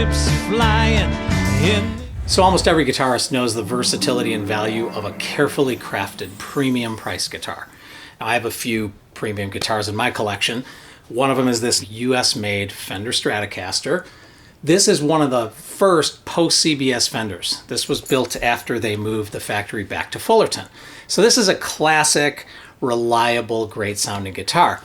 spaceships flying in. So almost every guitarist knows the versatility and value of a carefully crafted premium price guitar. Now, I have a few premium guitars in my collection. One of them is this US made Fender Stratocaster. This is one of the first post-CBS Fenders. This was built after they moved the factory back to Fullerton. So this is a classic, reliable, great sounding guitar.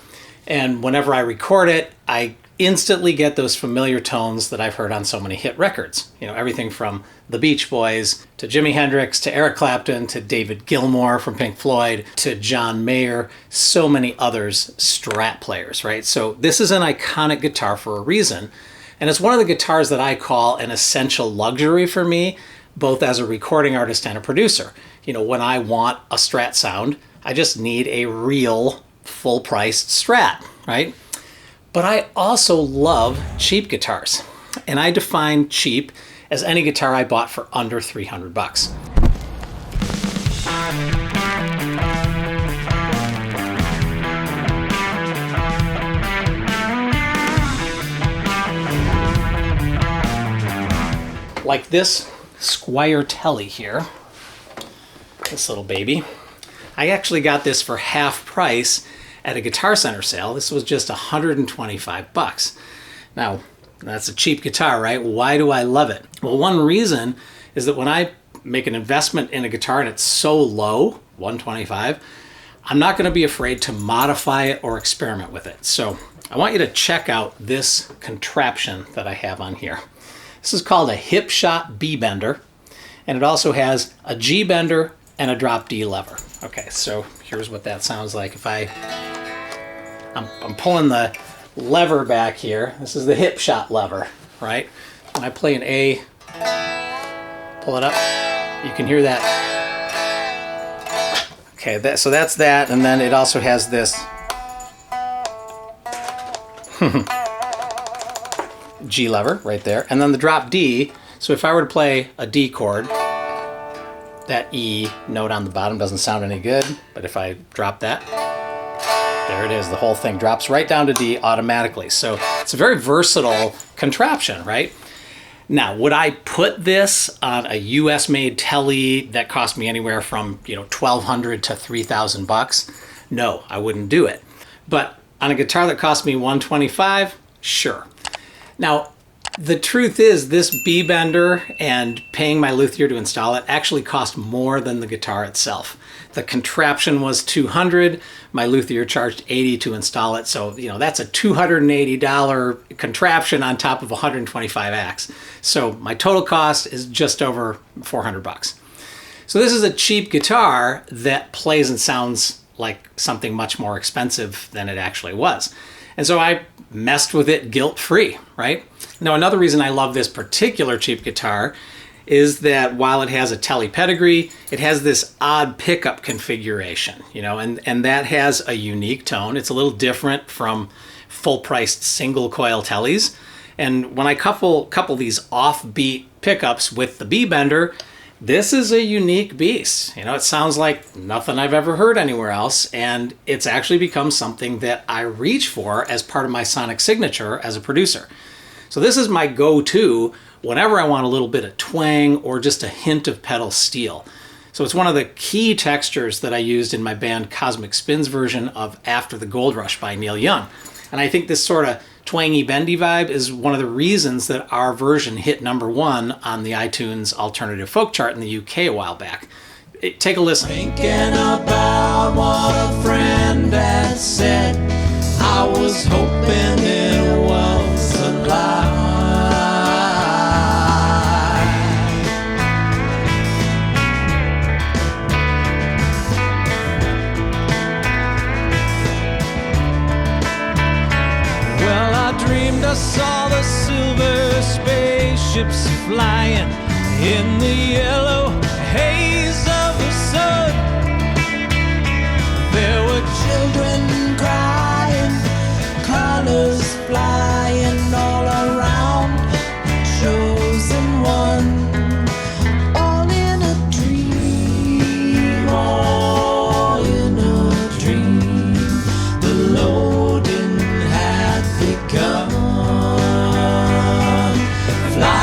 And whenever I record it, I instantly get those familiar tones that I've heard on so many hit records. You know, everything from the Beach Boys to Jimi Hendrix to Eric Clapton to David Gilmour from Pink Floyd to John Mayer, so many others, Strat players, right? So this is an iconic guitar for a reason. And it's one of the guitars that I call an essential luxury for me, both as a recording artist and a producer. You know, when I want a Strat sound, I just need a real full-priced Strat, right? But I also love cheap guitars. And I define cheap as any guitar I bought for under 300 bucks. Like this Squier Tele here, this little baby. I actually got this for half price at a Guitar Center sale. This was just 125 bucks. Now, that's a cheap guitar, right? Why do I love it? Well, one reason is that when I make an investment in a guitar and it's so low, 125, I'm not going to be afraid to modify it or experiment with it. So I want you to check out this contraption that I have on here. This is called a Hipshot B-Bender, and it also has a G-bender and a drop D lever. Okay, so here's what that sounds like. If I'm pulling the lever back here. This is the Hipshot lever, right? When I play an A, pull it up, you can hear that. Okay, so that's that, and then it also has this G lever right there, and then the drop D. So if I were to play a D chord, that E note on the bottom doesn't sound any good, but if I drop that, there it is. The whole thing drops right down to D automatically. So it's a very versatile contraption, right? Now, would I put this on a US made Tele that cost me anywhere from, you know, $1,200 to $3,000? No, I wouldn't do it. But on a guitar that cost me $125, sure. Now, the truth is this B-Bender and paying my luthier to install it actually cost more than the guitar itself. The contraption was $200, my luthier charged $80 to install it, so you know that's a $280 contraption on top of 125 acts. So my total cost is just over 400 bucks. So this is a cheap guitar that plays and sounds like something much more expensive than it actually was. And so I messed with it guilt-free, right? Now, another reason I love this particular cheap guitar is that while it has a Tele pedigree, it has this odd pickup configuration, you know, and that has a unique tone. It's a little different from full-priced single coil Teles. And when I couple these offbeat pickups with the B-Bender, this is a unique beast. You know, it sounds like nothing I've ever heard anywhere else, and it's actually become something that I reach for as part of my sonic signature as a producer. So this is my go-to whenever I want a little bit of twang or just a hint of pedal steel. So it's one of the key textures that I used in my band Cosmic Spin's version of After the Goldrush by Neil Young. And I think this sort of twangy, bendy vibe is one of the reasons that our version hit #1 on the iTunes Alternative Folk Chart in the UK a while back. Take a listen. Thinking about what a friend had said, I was hoping it was a lie. Well, I dreamed I saw the silver spaceships flying in the yellow haze of the sun. There were children crying, colors flying all around the chosen one. All in a dream, all in a dream. The loading had begun. Fly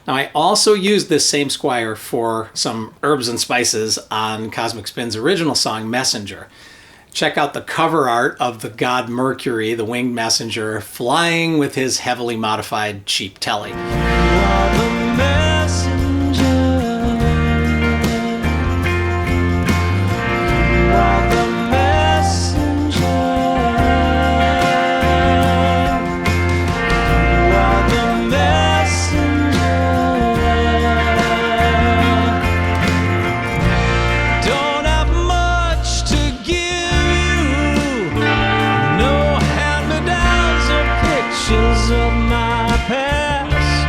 Now, I also used this same Squier for some herbs and spices on Cosmic Spin's original song, Messenger. Check out the cover art of the god Mercury, the winged messenger, flying with his heavily modified cheap Tele. Of my past,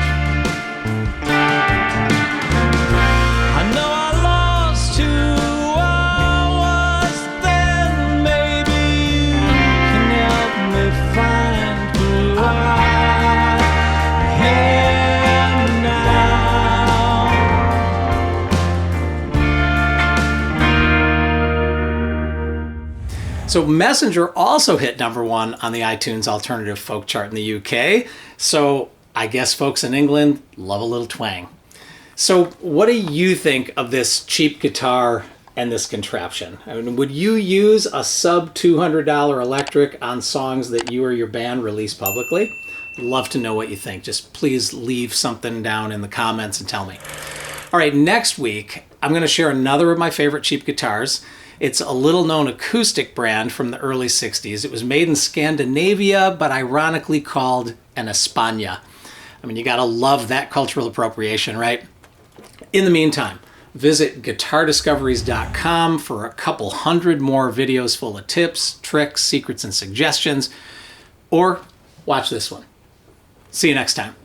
I know I lost who I was then. Maybe you can help me find who I am now. So Messenger also hit #1 on the iTunes Alternative Folk Chart in the UK. So I guess folks in England love a little twang. So what do you think of this cheap guitar and this contraption? I mean, would you use a sub $200 electric on songs that you or your band release publicly? Love to know what you think. Just please leave something down in the comments and tell me. All right, next week, I'm going to share another of my favorite cheap guitars. It's a little-known acoustic brand from the early 60s. It was made in Scandinavia, but ironically called an España. I mean, you gotta love that cultural appropriation, right? In the meantime, visit guitardiscoveries.com for a couple hundred more videos full of tips, tricks, secrets, and suggestions, or watch this one. See you next time.